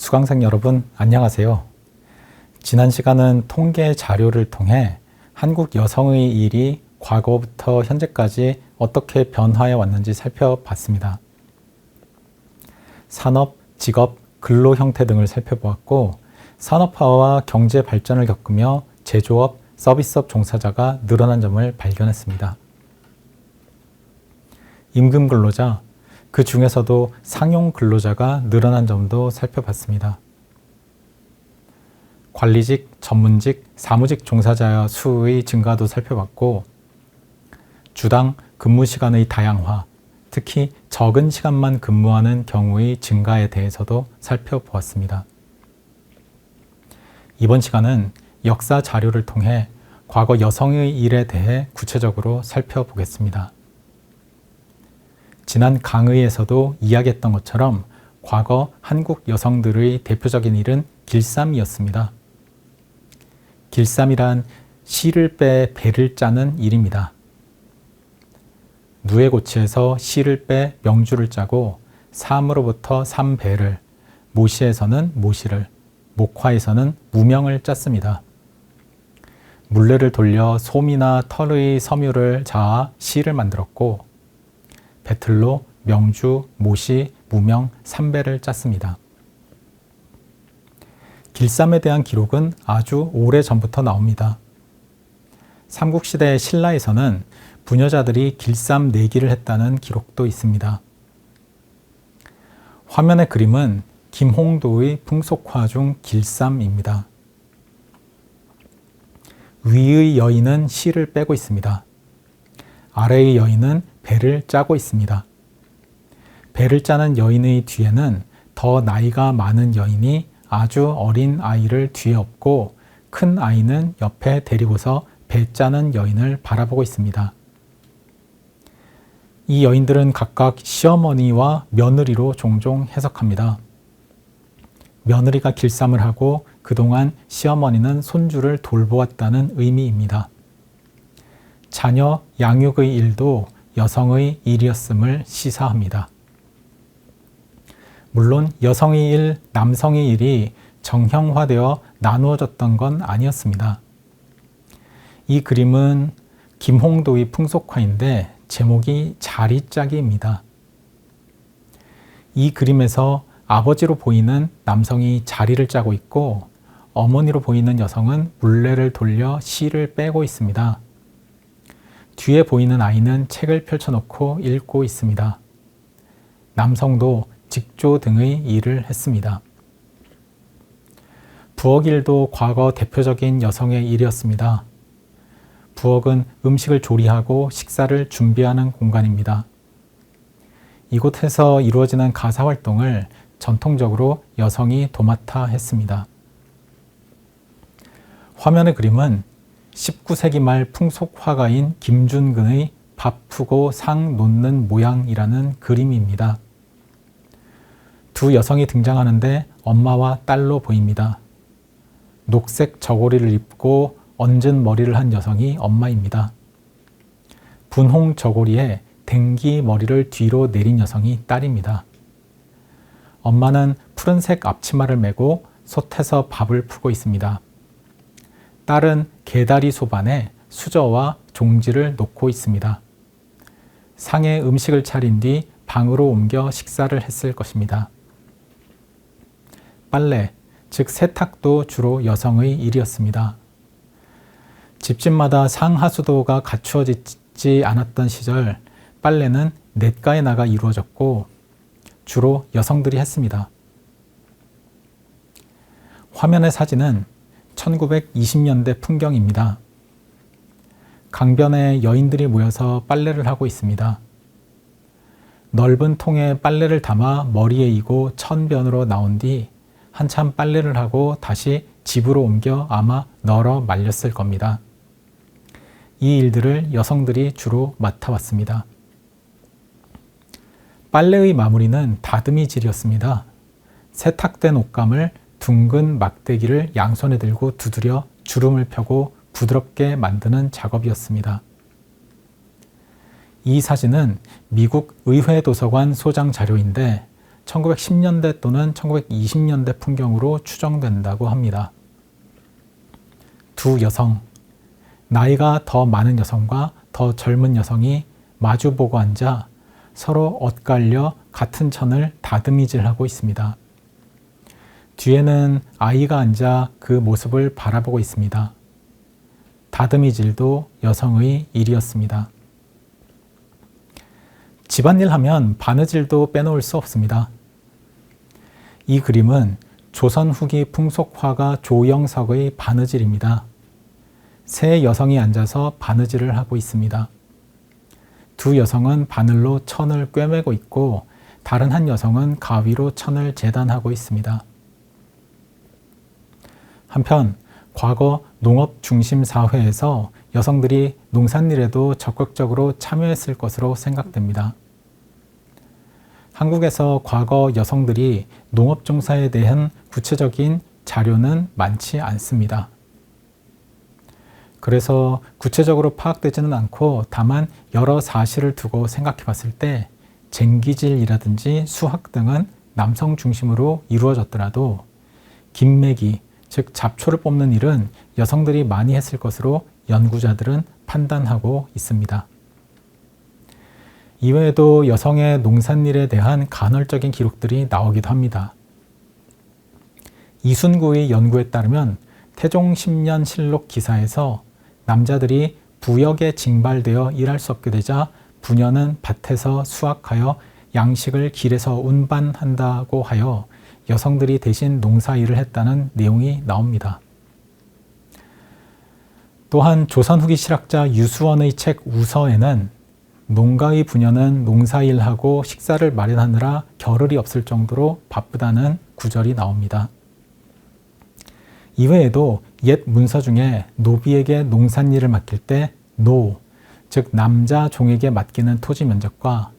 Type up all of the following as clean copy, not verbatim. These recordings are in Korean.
수강생 여러분, 안녕하세요. 지난 시간은 통계 자료를 통해 한국 여성의 일이 과거부터 현재까지 어떻게 변화해 왔는지 살펴봤습니다. 산업, 직업, 근로 형태 등을 살펴보았고, 산업화와 경제 발전을 겪으며 제조업, 서비스업 종사자가 늘어난 점을 발견했습니다. 임금 근로자, 그 중에서도 상용 근로자가 늘어난 점도 살펴봤습니다. 관리직, 전문직, 사무직 종사자 수의 증가도 살펴봤고, 주당 근무 시간의 다양화, 특히 적은 시간만 근무하는 경우의 증가에 대해서도 살펴보았습니다. 이번 시간은 역사 자료를 통해 과거 여성의 일에 대해 구체적으로 살펴보겠습니다. 지난 강의에서도 이야기했던 것처럼 과거 한국 여성들의 대표적인 일은 길쌈이었습니다. 길쌈이란 씨를 빼 배를 짜는 일입니다. 누에고치에서 씨를 빼 명주를 짜고 삼으로부터 삼배를, 모시에서는 모시를, 목화에서는 무명을 짰습니다. 물레를 돌려 솜이나 털의 섬유를 자아 씨를 만들었고, 배틀로 명주, 모시, 무명, 삼배를 짰습니다. 길쌈에 대한 기록은 아주 오래 전부터 나옵니다. 삼국시대 신라에서는 부녀자들이 길쌈 내기를 했다는 기록도 있습니다. 화면의 그림은 김홍도의 풍속화 중 길쌈입니다. 위의 여인은 씨를 빼고 있습니다. 아래의 여인은 배를 짜고 있습니다. 배를 짜는 여인의 뒤에는 더 나이가 많은 여인이 아주 어린 아이를 뒤에 업고 큰 아이는 옆에 데리고서 배 짜는 여인을 바라보고 있습니다. 이 여인들은 각각 시어머니와 며느리로 종종 해석합니다. 며느리가 길쌈을 하고 그동안 시어머니는 손주를 돌보았다는 의미입니다. 자녀 양육의 일도 여성의 일이었음을 시사합니다. 물론 여성의 일, 남성의 일이 정형화되어 나누어졌던 건 아니었습니다. 이 그림은 김홍도의 풍속화인데 제목이 자리짜기입니다. 이 그림에서 아버지로 보이는 남성이 자리를 짜고 있고 어머니로 보이는 여성은 물레를 돌려 씨를 빼고 있습니다. 뒤에 보이는 아이는 책을 펼쳐놓고 읽고 있습니다. 남성도 직조 등의 일을 했습니다. 부엌일도 과거 대표적인 여성의 일이었습니다. 부엌은 음식을 조리하고 식사를 준비하는 공간입니다. 이곳에서 이루어지는 가사활동을 전통적으로 여성이 도맡아 했습니다. 화면의 그림은 19세기 말 풍속 화가인 김준근의 밥 푸고 상 놓는 모양이라는 그림입니다. 두 여성이 등장하는데 엄마와 딸로 보입니다. 녹색 저고리를 입고 얹은 머리를 한 여성이 엄마입니다. 분홍 저고리에 댕기 머리를 뒤로 내린 여성이 딸입니다. 엄마는 푸른색 앞치마를 메고 솥에서 밥을 푸고 있습니다. 딸은 개다리 소반에 수저와 종지를 놓고 있습니다. 상에 음식을 차린 뒤 방으로 옮겨 식사를 했을 것입니다. 빨래, 즉 세탁도 주로 여성의 일이었습니다. 집집마다 상하수도가 갖추어지지 않았던 시절 빨래는 냇가에 나가 이루어졌고 주로 여성들이 했습니다. 화면의 사진은 1920년대 풍경입니다. 강변에 여인들이 모여서 빨래를 하고 있습니다. 넓은 통에 빨래를 담아 머리에 이고 천변으로 나온 뒤 한참 빨래를 하고 다시 집으로 옮겨 아마 널어 말렸을 겁니다. 이 일들을 여성들이 주로 맡아왔습니다. 빨래의 마무리는 다듬이질이었습니다. 세탁된 옷감을 둥근 막대기를 양손에 들고 두드려 주름을 펴고 부드럽게 만드는 작업이었습니다. 이 사진은 미국 의회 도서관 소장 자료인데 1910년대 또는 1920년대 풍경으로 추정된다고 합니다. 두 여성, 나이가 더 많은 여성과 더 젊은 여성이 마주보고 앉아 서로 엇갈려 같은 천을 다듬이질하고 있습니다. 뒤에는 아이가 앉아 그 모습을 바라보고 있습니다. 다듬이질도 여성의 일이었습니다. 집안일 하면 바느질도 빼놓을 수 없습니다. 이 그림은 조선 후기 풍속화가 조영석의 바느질입니다. 세 여성이 앉아서 바느질을 하고 있습니다. 두 여성은 바늘로 천을 꿰매고 있고 다른 한 여성은 가위로 천을 재단하고 있습니다. 한편 과거 농업 중심 사회에서 여성들이 농산일에도 적극적으로 참여했을 것으로 생각됩니다. 한국에서 과거 여성들이 농업 종사에 대한 구체적인 자료는 많지 않습니다. 그래서 구체적으로 파악되지는 않고 다만 여러 사실을 두고 생각해 봤을 때 쟁기질이라든지 수학 등은 남성 중심으로 이루어졌더라도 김매기, 즉 잡초를 뽑는 일은 여성들이 많이 했을 것으로 연구자들은 판단하고 있습니다. 이외에도 여성의 농산일에 대한 간헐적인 기록들이 나오기도 합니다. 이순구의 연구에 따르면 태종 10년 실록 기사에서 남자들이 부역에 징발되어 일할 수 없게 되자 부녀는 밭에서 수확하여 양식을 길에서 운반한다고 하여 여성들이 대신 농사일을 했다는 내용이 나옵니다. 또한 조선 후기 실학자 유수원의 책 우서에는 농가의 부녀는 농사일하고 식사를 마련하느라 겨를이 없을 정도로 바쁘다는 구절이 나옵니다. 이외에도 옛 문서 중에 노비에게 농산일을 맡길 때 노, 즉 남자 종에게 맡기는 토지 면적과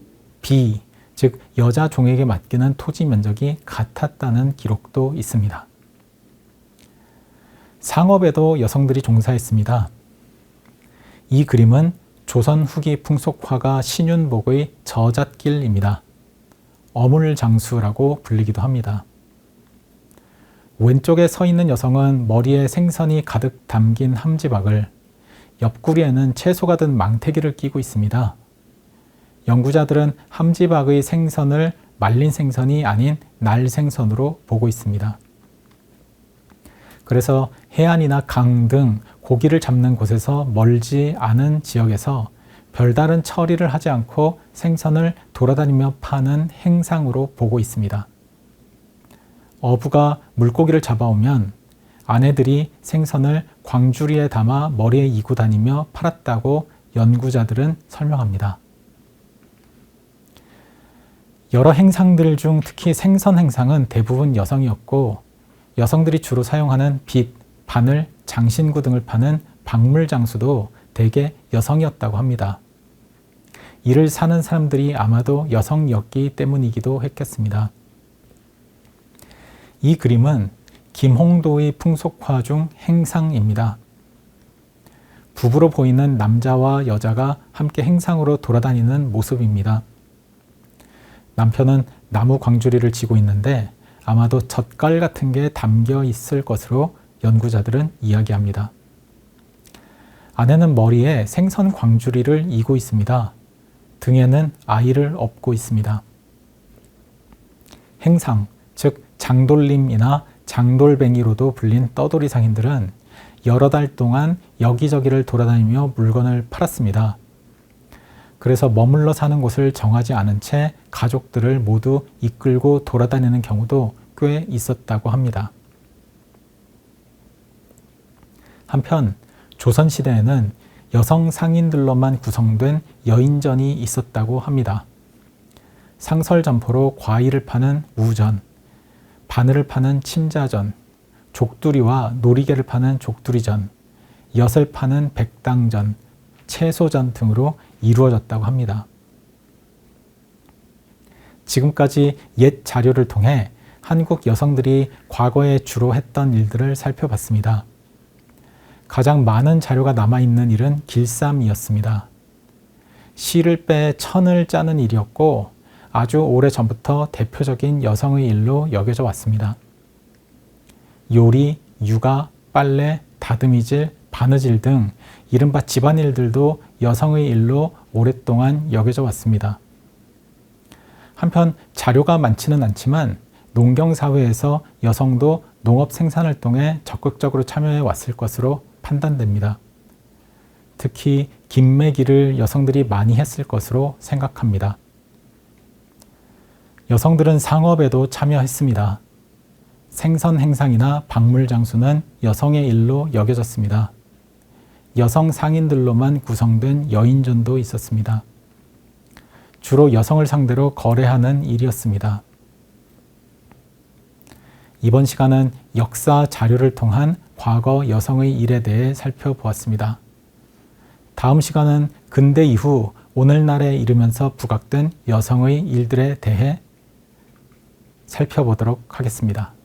비, 즉 여자 종에게 맡기는 토지 면적이 같았다는 기록도 있습니다. 상업에도 여성들이 종사했습니다. 이 그림은 조선 후기 풍속화가 신윤복의 저잣길입니다. 어물장수라고 불리기도 합니다. 왼쪽에 서 있는 여성은 머리에 생선이 가득 담긴 함지박을, 옆구리에는 채소가 든 망태기를 끼고 있습니다. 연구자들은 함지박의 생선을 말린 생선이 아닌 날 생선으로 보고 있습니다. 그래서 해안이나 강 등 고기를 잡는 곳에서 멀지 않은 지역에서 별다른 처리를 하지 않고 생선을 돌아다니며 파는 행상으로 보고 있습니다. 어부가 물고기를 잡아오면 아내들이 생선을 광주리에 담아 머리에 이고 다니며 팔았다고 연구자들은 설명합니다. 여러 행상들 중 특히 생선 행상은 대부분 여성이었고 여성들이 주로 사용하는 빗, 바늘, 장신구 등을 파는 박물장수도 대개 여성이었다고 합니다. 이를 사는 사람들이 아마도 여성이었기 때문이기도 했겠습니다. 이 그림은 김홍도의 풍속화 중 행상입니다. 부부로 보이는 남자와 여자가 함께 행상으로 돌아다니는 모습입니다. 남편은 나무 광주리를 쥐고 있는데 아마도 젓갈 같은 게 담겨 있을 것으로 연구자들은 이야기합니다. 아내는 머리에 생선 광주리를 이고 있습니다. 등에는 아이를 업고 있습니다. 행상, 즉 장돌림이나 장돌뱅이로도 불린 떠돌이 상인들은 여러 달 동안 여기저기를 돌아다니며 물건을 팔았습니다. 그래서 머물러 사는 곳을 정하지 않은 채 가족들을 모두 이끌고 돌아다니는 경우도 꽤 있었다고 합니다. 한편 조선시대에는 여성 상인들로만 구성된 여인전이 있었다고 합니다. 상설점포로 과일을 파는 우전, 바늘을 파는 침자전, 족두리와 놀이개를 파는 족두리전, 엿을 파는 백당전, 채소전 등으로 이루어졌다고 합니다. 지금까지 옛 자료를 통해 한국 여성들이 과거에 주로 했던 일들을 살펴봤습니다. 가장 많은 자료가 남아있는 일은 길쌈이었습니다. 실을 빼 천을 짜는 일이었고 아주 오래전부터 대표적인 여성의 일로 여겨져 왔습니다. 요리, 육아, 빨래, 다듬이질, 바느질 등 이른바 집안일들도 여성의 일로 오랫동안 여겨져 왔습니다. 한편 자료가 많지는 않지만 농경사회에서 여성도 농업 생산활동에 적극적으로 참여해 왔을 것으로 판단됩니다. 특히 김매기를 여성들이 많이 했을 것으로 생각합니다. 여성들은 상업에도 참여했습니다. 생선 행상이나 박물 장수는 여성의 일로 여겨졌습니다. 여성 상인들로만 구성된 여인전도 있었습니다. 주로 여성을 상대로 거래하는 일이었습니다. 이번 시간은 역사 자료를 통한 과거 여성의 일에 대해 살펴보았습니다. 다음 시간은 근대 이후 오늘날에 이르면서 부각된 여성의 일들에 대해 살펴보도록 하겠습니다.